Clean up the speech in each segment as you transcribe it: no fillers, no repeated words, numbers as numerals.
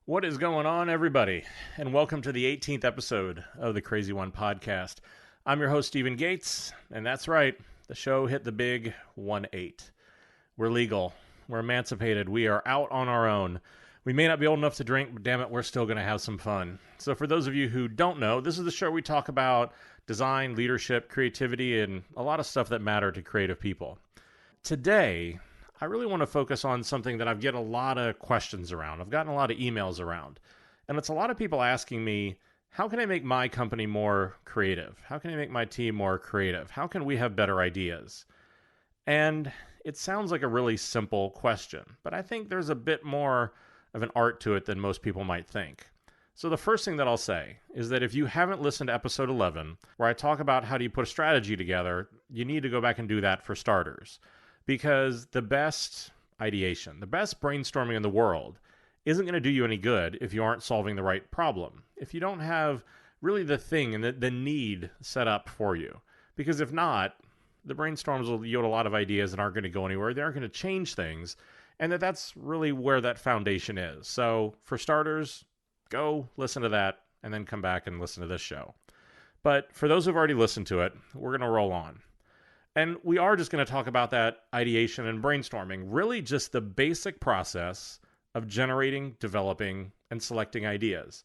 What is going on, everybody? And welcome to the 18th episode of the CRZY podcast. I'm your host, Stephen Gates, and that's right, the show hit the big 1-8. We're legal. We're emancipated. We are out on our own. We may not be old enough to drink, but damn it, we're still going to have some fun. So for those of you who don't know, this is the show we talk about design, leadership, creativity, and a lot of stuff that matter to creative people. Today, I really want to focus on something that I've get a lot of questions around. I've gotten a lot of emails around. And it's a lot of people asking me, how can I make my company more creative? How can I make my team more creative? How can we have better ideas? And it sounds like a really simple question, but I think there's a bit more of an art to it than most people might think. So the first thing that I'll say is that if you haven't listened to episode 11, where I talk about how do you put a strategy together, you need to go back and do that for starters. Because the best ideation, the best brainstorming in the world isn't going to do you any good if you aren't solving the right problem. If you don't have really the thing and the need set up for you. Because if not, the brainstorms will yield a lot of ideas that aren't going to go anywhere. They aren't going to change things. And that's really where that foundation is. So for starters, go listen to that and then come back and listen to this show. But for those who've already listened to it, we're going to roll on. And we are just going to talk about that ideation and brainstorming, really just the basic process of generating, developing, and selecting ideas.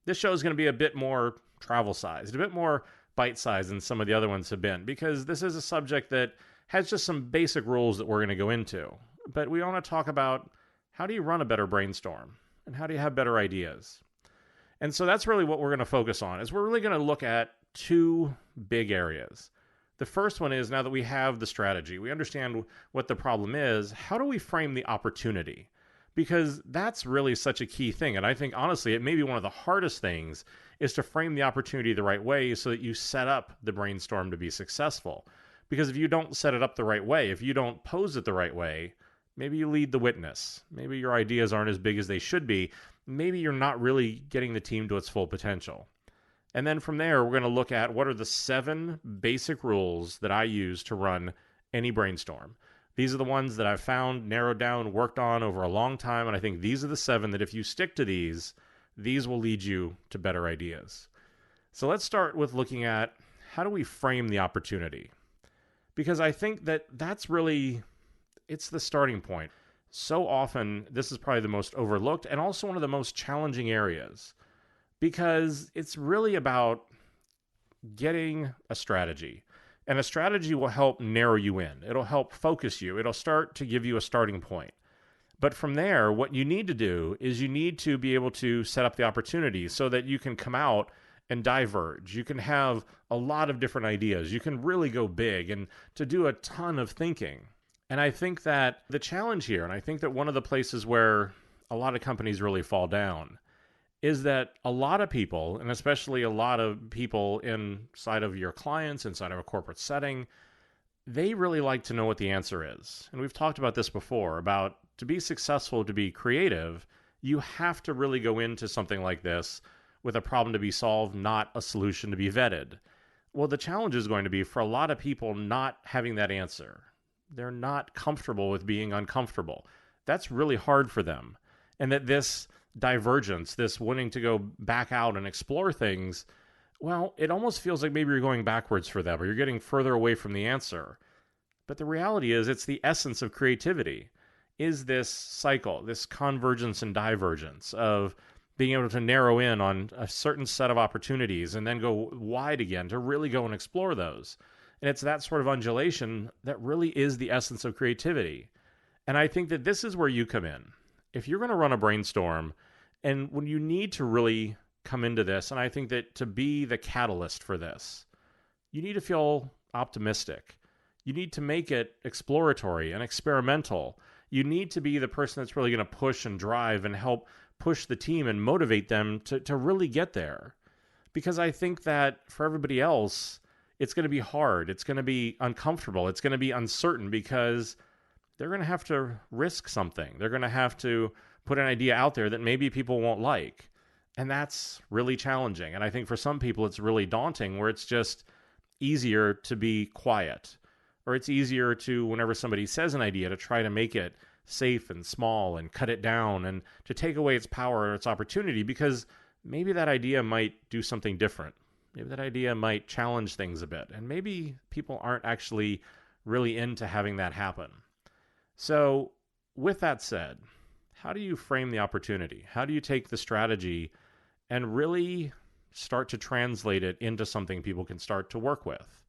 This show is going to be a bit more travel-sized, a bit more bite-sized than some of the other ones have been, because this is a subject that has just some basic rules that we're going to go into. But we want to talk about how do you run a better brainstorm, and how do you have better ideas? And so that's really what we're going to focus on, is we're really going to look at two big areas. The first one is, now that we have the strategy, we understand what the problem is, how do we frame the opportunity? Because that's really such a key thing. And I think, honestly, it may be one of the hardest things is to frame the opportunity the right way so that you set up the brainstorm to be successful. Because if you don't set it up the right way, if you don't pose it the right way, maybe you lead the witness. Maybe your ideas aren't as big as they should be. Maybe you're not really getting the team to its full potential. And then from there, we're going to look at what are the 7 basic rules that I use to run any brainstorm. These are the ones that I've found, narrowed down, worked on over a long time, and I think these are the 7 that if you stick to these will lead you to better ideas. So let's start with looking at how do we frame the opportunity? Because I think that that's really, it's the starting point. So often, this is probably the most overlooked and also one of the most challenging areas. Because it's really about getting a strategy. And a strategy will help narrow you in. It'll help focus you. It'll start to give you a starting point. But from there, what you need to do is you need to be able to set up the opportunity so that you can come out and diverge. You can have a lot of different ideas. You can really go big and to do a ton of thinking. And I think that the challenge here, and I think that one of the places where a lot of companies really fall down, is that a lot of people, and especially a lot of people inside of your clients, inside of a corporate setting, they really like to know what the answer is. And we've talked about this before, about to be successful, to be creative, you have to really go into something like this with a problem to be solved, not a solution to be vetted. Well, the challenge is going to be for a lot of people not having that answer. They're not comfortable with being uncomfortable. That's really hard for them. And that this divergence, this wanting to go back out and explore things, well, it almost feels like maybe you're going backwards for them or you're getting further away from the answer. But the reality is it's the essence of creativity, is this cycle, this convergence and divergence of being able to narrow in on a certain set of opportunities and then go wide again to really go and explore those. And it's that sort of undulation that really is the essence of creativity. And I think that this is where you come in. If you're going to run a brainstorm, and when you need to really come into this, and I think that to be the catalyst for this, you need to feel optimistic. You need to make it exploratory and experimental. You need to be the person that's really going to push and drive and help push the team and motivate them to really get there. Because I think that for everybody else, it's going to be hard. It's going to be uncomfortable. It's going to be uncertain because they're going to have to risk something. They're going to have to put an idea out there that maybe people won't like. And that's really challenging. And I think for some people, it's really daunting where it's just easier to be quiet. Or it's easier to, whenever somebody says an idea, to try to make it safe and small and cut it down and to take away its power or its opportunity, because maybe that idea might do something different. Maybe that idea might challenge things a bit, and maybe people aren't actually really into having that happen. So with that said, how do you frame the opportunity? How do you take the strategy and really start to translate it into something people can start to work with?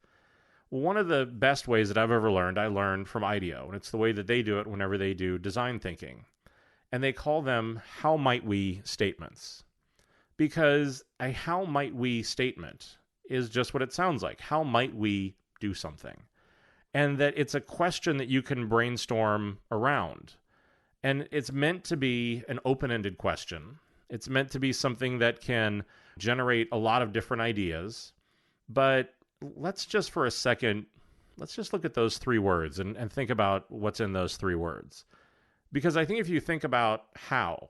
Well, one of the best ways that I've ever learned, I learned from IDEO, and it's the way that they do it whenever they do design thinking. And they call them how might we statements. Because a how might we statement is just what it sounds like. How might we do something? And that it's a question that you can brainstorm around. And it's meant to be an open-ended question. It's meant to be something that can generate a lot of different ideas. But let's just for a second, let's just look at those three words and think about what's in those three words. Because I think if you think about how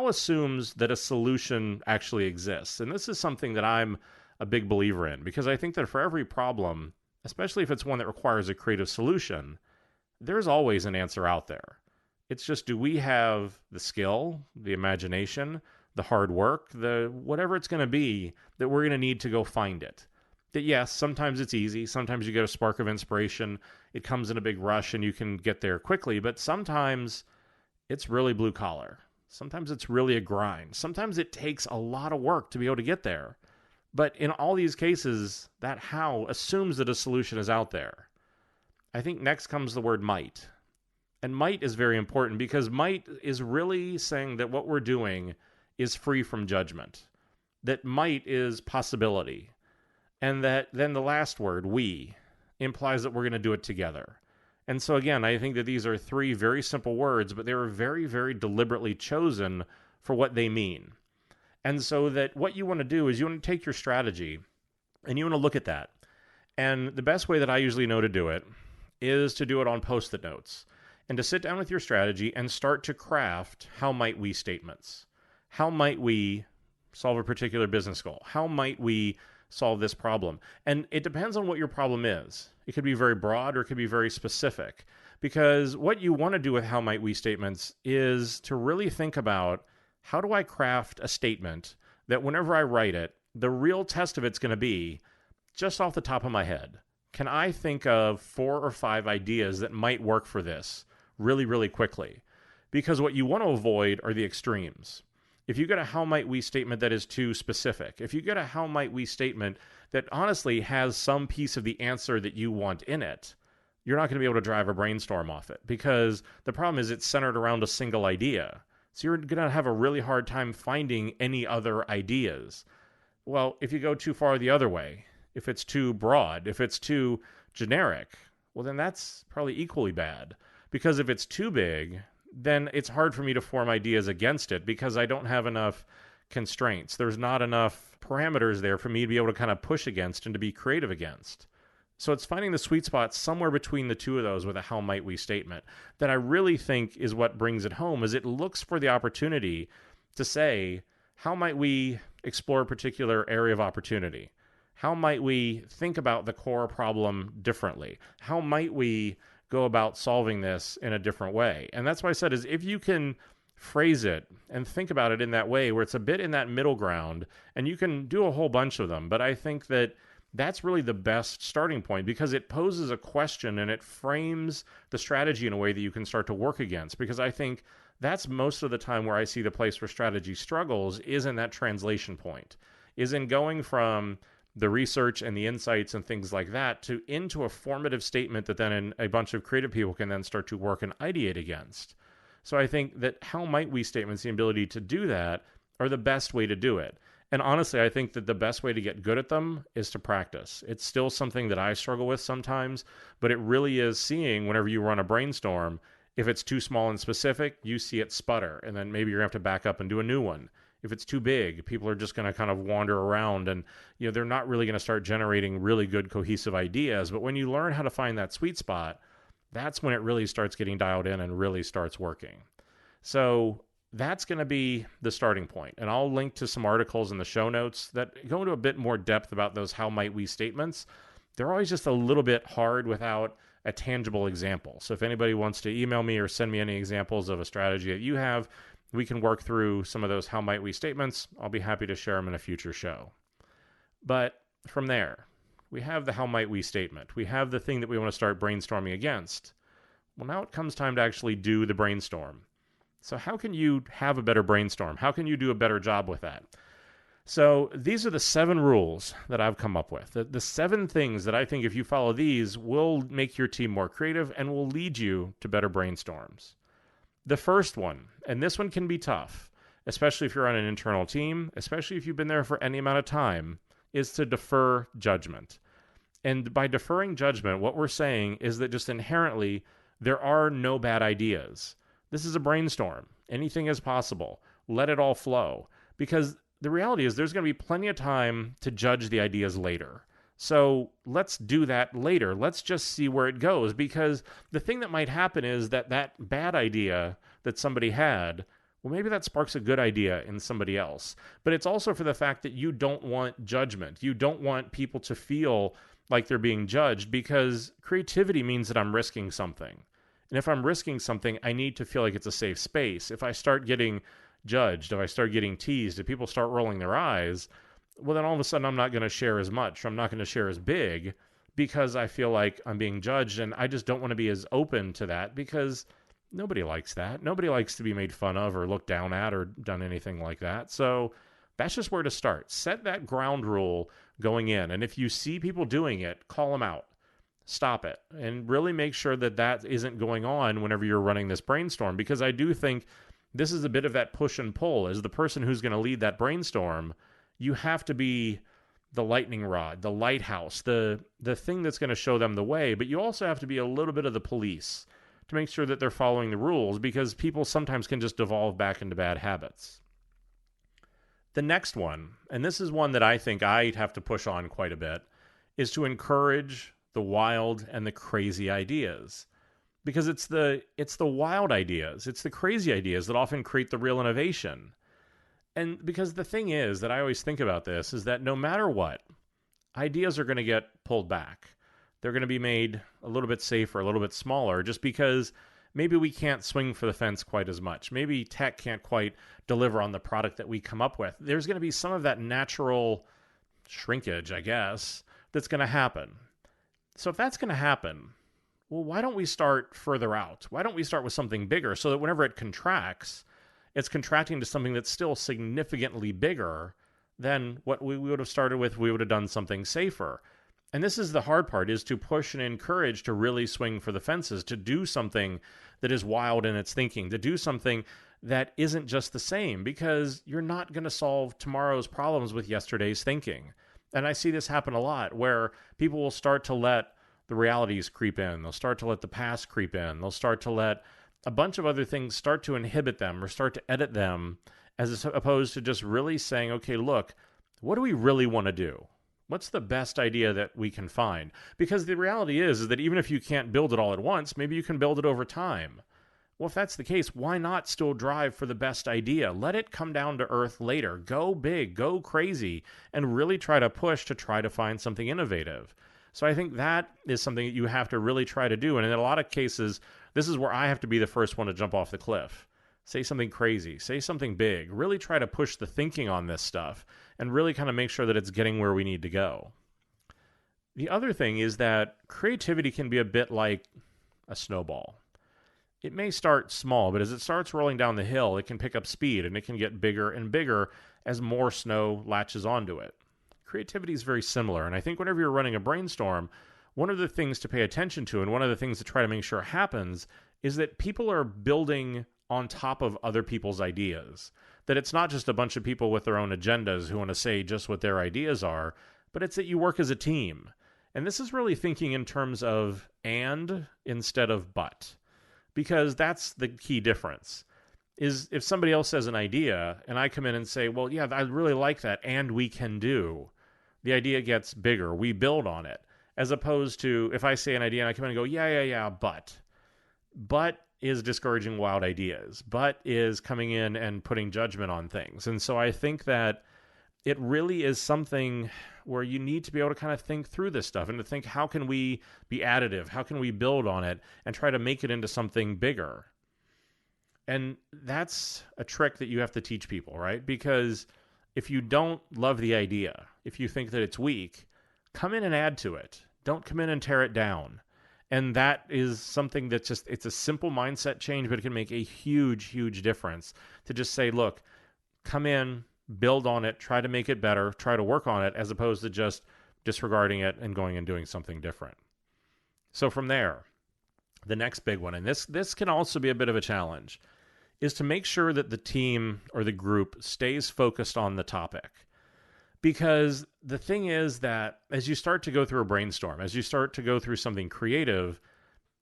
assumes that a solution actually exists. And this is something that I'm a big believer in, because I think that for every problem, especially if it's one that requires a creative solution, there's always an answer out there. It's just, do we have the skill, the imagination, the hard work, the whatever it's going to be that we're going to need to go find it? That yes, sometimes it's easy. Sometimes you get a spark of inspiration. It comes in a big rush and you can get there quickly. But sometimes it's really blue collar. Sometimes it's really a grind. Sometimes it takes a lot of work to be able to get there. But in all these cases, that how assumes that a solution is out there. I think next comes the word might. And might is very important, because might is really saying that what we're doing is free from judgment. That might is possibility. And that then the last word, we, implies that we're going to do it together. And so again, I think that these are three very simple words, but they were very, very deliberately chosen for what they mean. And so that what you want to do is you want to take your strategy and you want to look at that. And the best way that I usually know to do it is to do it on Post-it notes and to sit down with your strategy and start to craft how might we statements. How might we solve a particular business goal? How might we solve this problem? And it depends on what your problem is. It could be very broad or it could be very specific, because what you want to do with how might we statements is to really think about, how do I craft a statement that whenever I write it, the real test of it's going to be just off the top of my head. Can I think of 4 or 5 ideas that might work for this really, really quickly? Because what you want to avoid are the extremes. If you get a how might we statement that is too specific, if you get a how might we statement that honestly has some piece of the answer that you want in it, you're not going to be able to drive a brainstorm off it, because the problem is it's centered around a single idea. So you're going to have a really hard time finding any other ideas. Well, if you go too far the other way, if it's too broad, if it's too generic, well, then that's probably equally bad. Because if it's too big, then it's hard for me to form ideas against it, because I don't have enough constraints. There's not enough parameters there for me to be able to kind of push against and to be creative against. So it's finding the sweet spot somewhere between the two of those with a how might we statement that I really think is what brings it home, is it looks for the opportunity to say, how might we explore a particular area of opportunity? How might we think about the core problem differently? How might we go about solving this in a different way? And that's why I said, is if you can phrase it and think about it in that way, where it's a bit in that middle ground, and you can do a whole bunch of them, but I think that that's really the best starting point, because it poses a question and it frames the strategy in a way that you can start to work against. Because I think that's most of the time where I see the place where strategy struggles, is in that translation point, is in going from the research and the insights and things like that to into a formative statement that then a bunch of creative people can then start to work and ideate against. So I think that how might we statements, the ability to do that, are the best way to do it. And honestly, I think that the best way to get good at them is to practice. It's still something that I struggle with sometimes, but it really is seeing whenever you run a brainstorm, if it's too small and specific, you see it sputter, and then maybe you're going to have to back up and do a new one. If it's too big, people are just going to kind of wander around, and they're not really going to start generating really good cohesive ideas. But when you learn how to find that sweet spot, that's when it really starts getting dialed in and really starts working. So that's going to be the starting point. And I'll link to some articles in the show notes that go into a bit more depth about those how might we statements. They're always just a little bit hard without a tangible example. So if anybody wants to email me or send me any examples of a strategy that you have, we can work through some of those how might we statements. I'll be happy to share them in a future show. But from there, we have the how might we statement. We have the thing that we want to start brainstorming against. Well, now it comes time to actually do the brainstorm. So how can you have a better brainstorm? How can you do a better job with that? So these are the 7 rules that I've come up with. The 7 things that I think if you follow these will make your team more creative and will lead you to better brainstorms. The first one, and this one can be tough, especially if you're on an internal team, especially if you've been there for any amount of time, is to defer judgment. And by deferring judgment, what we're saying is that just inherently, there are no bad ideas. This is a brainstorm. Anything is possible. Let it all flow. Because the reality is there's going to be plenty of time to judge the ideas later. So let's do that later. Let's just see where it goes. Because the thing that might happen is that bad idea that somebody had, well, maybe that sparks a good idea in somebody else. But it's also for the fact that you don't want judgment. You don't want people to feel like they're being judged, because creativity means that I'm risking something. And if I'm risking something, I need to feel like it's a safe space. If I start getting judged, if I start getting teased, if people start rolling their eyes, well, then all of a sudden I'm not going to share as much, or I'm not going to share as big, because I feel like I'm being judged, and I just don't want to be as open to that, because nobody likes that. Nobody likes to be made fun of or looked down at or done anything like that. So that's just where to start. Set that ground rule going in. And if you see people doing it, call them out. Stop it. And really make sure that that isn't going on whenever you're running this brainstorm. Because I do think this is a bit of that push and pull. As the person who's going to lead that brainstorm, you have to be the lightning rod, the lighthouse, the thing that's going to show them the way. But you also have to be a little bit of the police to make sure that they're following the rules, because people sometimes can just devolve back into bad habits. The next one, and this is one that I think I'd have to push on quite a bit, is to encourage the wild and the crazy ideas. Because it's the wild ideas, it's the crazy ideas that often create the real innovation. And because the thing is that I always think about this is that no matter what, ideas are going to get pulled back. They're going to be made a little bit safer, a little bit smaller, just because maybe we can't swing for the fence quite as much. Maybe tech can't quite deliver on the product that we come up with. There's going to be some of that natural shrinkage, I guess, that's going to happen. So if that's going to happen, well, why don't we start further out? Why don't we start with something bigger so that whenever it contracts, it's contracting to something that's still significantly bigger than what we would have started with. We would have done something safer. And this is the hard part, is to push and encourage to really swing for the fences, to do something that is wild in its thinking, to do something that isn't just the same, because you're not going to solve tomorrow's problems with yesterday's thinking. And I see this happen a lot, where people will start to let the realities creep in. They'll start to let the past creep in. They'll start to let a bunch of other things start to inhibit them or start to edit them, as opposed to just really saying, okay, look, what do we really want to do? What's the best idea that we can find? Because the reality is that even if you can't build it all at once, maybe you can build it over time. Well, if that's the case, why not still drive for the best idea? Let it come down to earth later. Go big, go crazy, and really try to push to try to find something innovative. So I think that is something that you have to really try to do. And in a lot of cases, this is where I have to be the first one to jump off the cliff. Say something crazy, say something big, really try to push the thinking on this stuff and really kind of make sure that it's getting where we need to go. The other thing is that creativity can be a bit like a snowball. It may start small, but as it starts rolling down the hill, it can pick up speed and it can get bigger and bigger as more snow latches onto it. Creativity is very similar, and I think whenever you're running a brainstorm, one of the things to pay attention to and one of the things to try to make sure happens is that people are building on top of other people's ideas. That it's not just a bunch of people with their own agendas who want to say just what their ideas are, but it's that you work as a team. And this is really thinking in terms of and instead of but. Because that's the key difference. Is if somebody else says an idea and I come in and say, well, yeah, I really like that and we can do, the idea gets bigger. We build on it. As opposed to if I say an idea and I come in and go, yeah, but. But is discouraging wild ideas, but is coming in and putting judgment on things. And so I think that it really is something where you need to be able to kind of think through this stuff and to think, how can we be additive? How can we build on it and try to make it into something bigger? And that's a trick that you have to teach people, right? Because if you don't love the idea, if you think that it's weak, come in and add to it. Don't come in and tear it down. And that is something that's just, it's a simple mindset change, but it can make a huge, huge difference to just say, look, come in, build on it, try to make it better, try to work on it, as opposed to just disregarding it and going and doing something different. So from there, the next big one, and this can also be a bit of a challenge, is to make sure that the team or the group stays focused on the topic. Because the thing is that as you start to go through a brainstorm, as you start to go through something creative,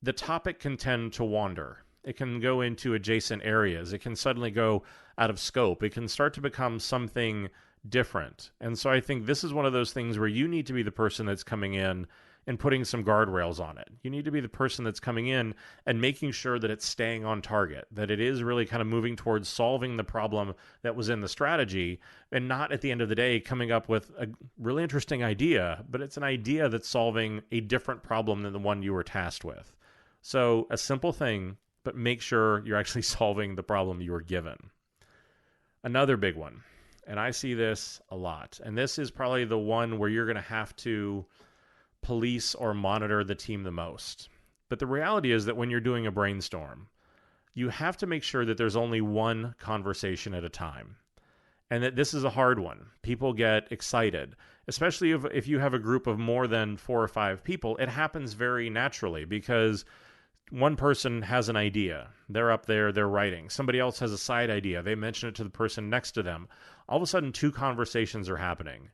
the topic can tend to wander. It can go into adjacent areas. It can suddenly go out of scope. It can start to become something different. And so I think this is one of those things where you need to be the person that's coming in and putting some guardrails on it. You need to be the person that's coming in and making sure that it's staying on target, that it is really kind of moving towards solving the problem that was in the strategy, and not at the end of the day coming up with a really interesting idea, but it's an idea that's solving a different problem than the one you were tasked with. So a simple thing, but make sure you're actually solving the problem you were given. Another big one, and I see this a lot, and this is probably the one where you're going to have to police or monitor the team the most. But the reality is that when you're doing a brainstorm, you have to make sure that there's only one conversation at a time. And that this is a hard one. People get excited, especially if you have a group of more than 4 or 5 people. It happens very naturally because one person has an idea. They're up there, they're writing. Somebody else has a side idea. They mention it to the person next to them. All of a sudden, 2 conversations are happening.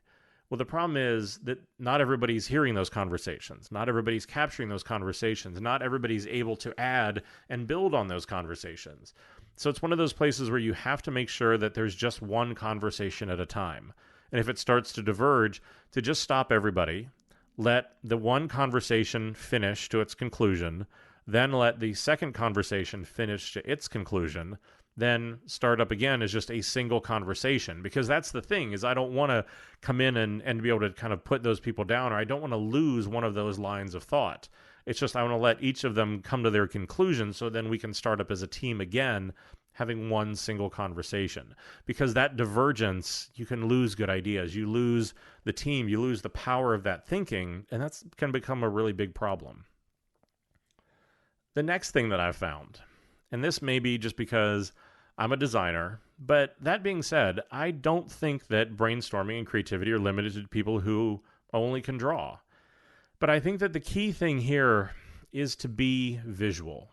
Well, the problem is that not everybody's hearing those conversations. Not everybody's capturing those conversations. Not everybody's able to add and build on those conversations. So it's one of those places where you have to make sure that there's just one conversation at a time. And if it starts to diverge, to just stop everybody, let the one conversation finish to its conclusion, then let the second conversation finish to its conclusion, then start up again as just a single conversation. Because that's the thing, is I don't want to come in and be able to kind of put those people down, or I don't want to lose one of those lines of thought. It's just I want to let each of them come to their conclusion so then we can start up as a team again, having one single conversation. Because that divergence, you can lose good ideas. You lose the team, you lose the power of that thinking, and that can become a really big problem. The next thing that I've found, and this may be just because I'm a designer, but that being said, I don't think that brainstorming and creativity are limited to people who only can draw. But I think that the key thing here is to be visual.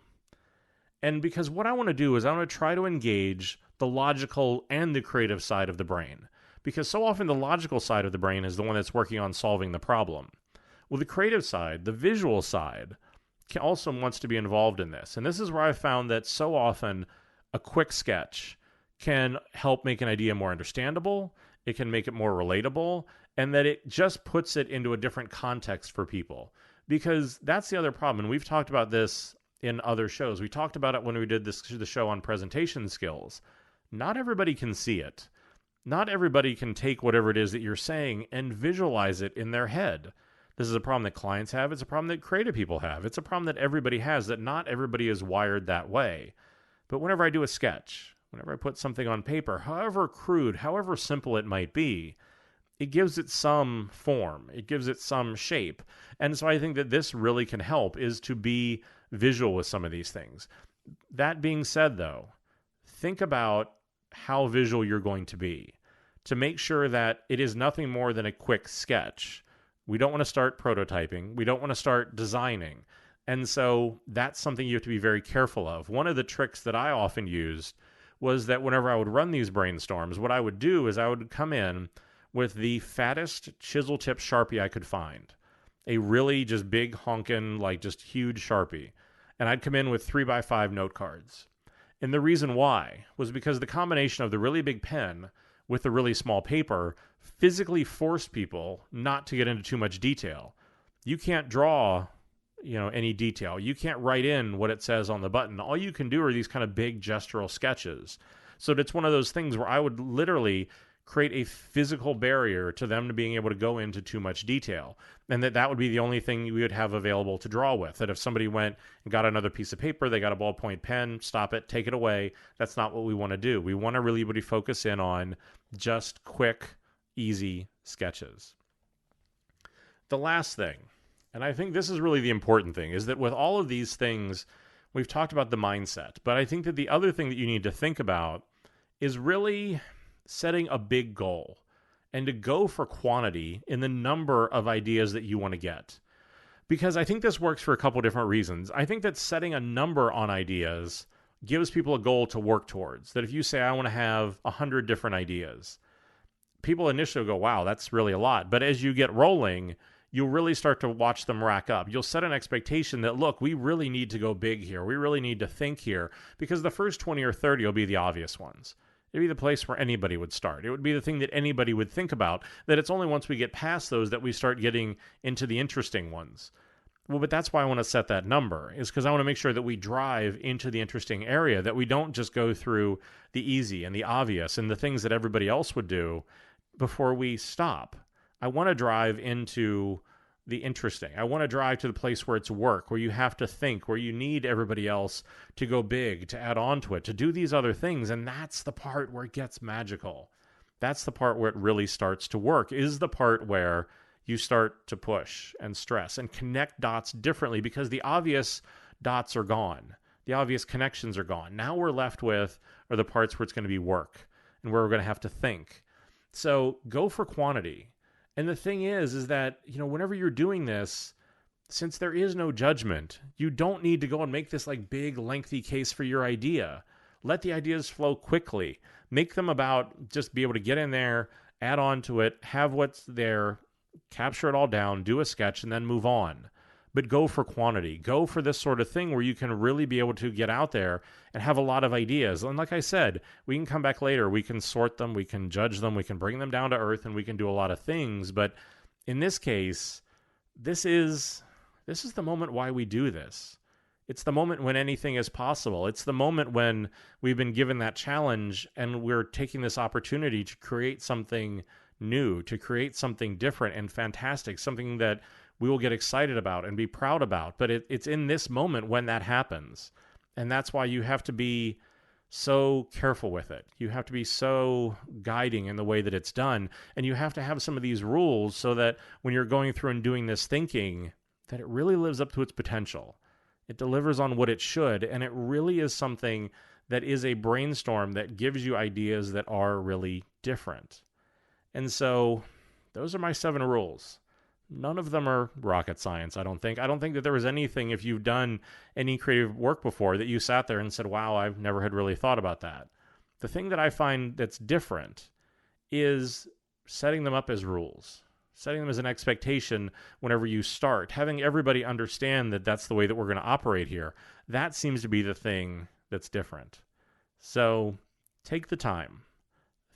And because what I want to do is I want to try to engage the logical and the creative side of the brain. Because so often the logical side of the brain is the one that's working on solving the problem. Well, the creative side, the visual side, also wants to be involved in this. And this is where I've found that so often a quick sketch can help make an idea more understandable, it can make it more relatable, and that it just puts it into a different context for people. Because that's the other problem, and we've talked about this in other shows. We talked about it when we did the show on presentation skills. Not everybody can see it. Not everybody can take whatever it is that you're saying and visualize it in their head. This is a problem that clients have. It's a problem that creative people have. It's a problem that everybody has, that not everybody is wired that way. But whenever I do a sketch, whenever I put something on paper, however crude, however simple it might be, it gives it some form. It gives it some shape. And so I think that this really can help, is to be visual with some of these things. That being said, though, think about how visual you're going to be to make sure that it is nothing more than a quick sketch. We don't want to start prototyping. We don't want to start designing. And so that's something you have to be very careful of. One of the tricks that I often used was that whenever I would run these brainstorms, what I would do is I would come in with the fattest chisel tip Sharpie I could find. A really just big honkin', like just huge Sharpie. And I'd come in with 3x5 note cards. And the reason why was because the combination of the really big pen with the really small paper physically forced people not to get into too much detail. You can't draw, any detail. You can't write in what it says on the button. All you can do are these kind of big gestural sketches. So it's one of those things where I would literally create a physical barrier to them to being able to go into too much detail. And that would be the only thing we would have available to draw with. That if somebody went and got another piece of paper, they got a ballpoint pen, stop it, take it away. That's not what we want to do. We want to really focus in on just quick, easy sketches. The last thing, and I think this is really the important thing, is that with all of these things, we've talked about the mindset. But I think that the other thing that you need to think about is really setting a big goal and to go for quantity in the number of ideas that you want to get. Because I think this works for a couple different reasons. I think that setting a number on ideas gives people a goal to work towards. That if you say, I want to have 100 different ideas, people initially go, wow, that's really a lot. But as you get rolling, you'll really start to watch them rack up. You'll set an expectation that, look, we really need to go big here. We really need to think here, because the first 20 or 30 will be the obvious ones. It'd be the place where anybody would start. It would be the thing that anybody would think about, that it's only once we get past those that we start getting into the interesting ones. Well, but that's why I want to set that number, is because I want to make sure that we drive into the interesting area, that we don't just go through the easy and the obvious and the things that everybody else would do before we stop. I want to drive into the interesting. I want to drive to the place where it's work, where you have to think, where you need everybody else to go big, to add on to it, to do these other things. And that's the part where it gets magical. That's the part where it really starts to work, is the part where you start to push and stress and connect dots differently, because the obvious dots are gone. The obvious connections are gone. Now we're left with are the parts where it's going to be work and where we're going to have to think. So go for quantity. And the thing is that, whenever you're doing this, since there is no judgment, you don't need to go and make this like big, lengthy case for your idea. Let the ideas flow quickly. Make them about just be able to get in there, add on to it, have what's there, capture it all down, do a sketch, and then move on. But go for quantity. Go for this sort of thing where you can really be able to get out there and have a lot of ideas. And like I said, we can come back later. We can sort them. We can judge them. We can bring them down to earth, and we can do a lot of things. But in this case, this is the moment why we do this. It's the moment when anything is possible. It's the moment when we've been given that challenge and we're taking this opportunity to create something new, to create something different and fantastic, something that we will get excited about and be proud about. But it's in this moment when that happens. And that's why you have to be so careful with it. You have to be so guiding in the way that it's done. And you have to have some of these rules so that when you're going through and doing this thinking, that it really lives up to its potential. It delivers on what it should. And it really is something that is a brainstorm that gives you ideas that are really different. And so those are my 7 rules. None of them are rocket science, I don't think. I don't think that there was anything, if you've done any creative work before, that you sat there and said, wow, I've never had really thought about that. The thing that I find that's different is setting them up as rules, setting them as an expectation whenever you start, having everybody understand that that's the way that we're going to operate here. That seems to be the thing that's different. So take the time,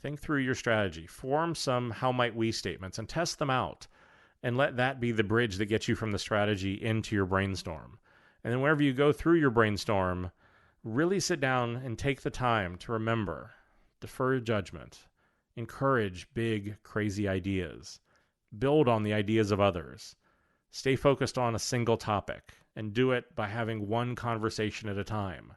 think through your strategy, form some how might we statements and test them out. And let that be the bridge that gets you from the strategy into your brainstorm. And then whenever you go through your brainstorm, really sit down and take the time to remember, defer judgment, encourage big, crazy ideas, build on the ideas of others, stay focused on a single topic, and do it by having one conversation at a time.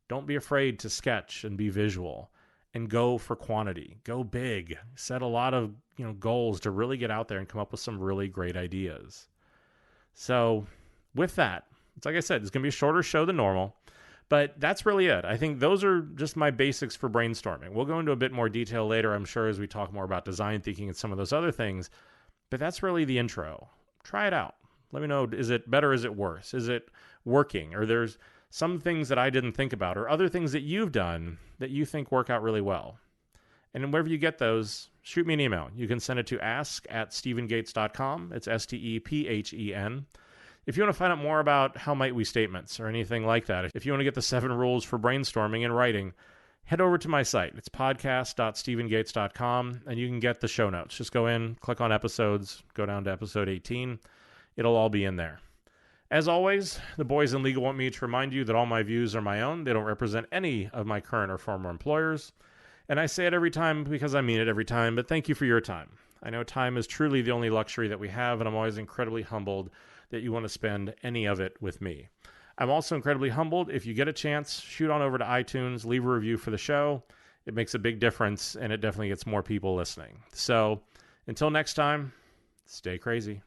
Don't be afraid to sketch and be visual. And go for quantity. Go big. Set a lot of goals to really get out there and come up with some really great ideas. So with that, it's like I said, it's going to be a shorter show than normal, but that's really it. I think those are just my basics for brainstorming. We'll go into a bit more detail later, I'm sure, as we talk more about design thinking and some of those other things, but that's really the intro. Try it out. Let me know, is it better? Is it worse? Is it working? Or there's some things that I didn't think about, or other things that you've done that you think work out really well. And wherever you get those, shoot me an email. You can send it to ask@stephengates.com. It's STEPHEN. If you want to find out more about how might we statements or anything like that, if you want to get the 7 rules for brainstorming and writing, head over to my site. It's podcast.stephengates.com, and you can get the show notes. Just go in, click on episodes, go down to episode 18. It'll all be in there. As always, the boys in legal want me to remind you that all my views are my own. They don't represent any of my current or former employers. And I say it every time because I mean it every time, but thank you for your time. I know time is truly the only luxury that we have, and I'm always incredibly humbled that you want to spend any of it with me. I'm also incredibly humbled. If you get a chance, shoot on over to iTunes, leave a review for the show. It makes a big difference, and it definitely gets more people listening. So until next time, stay crazy.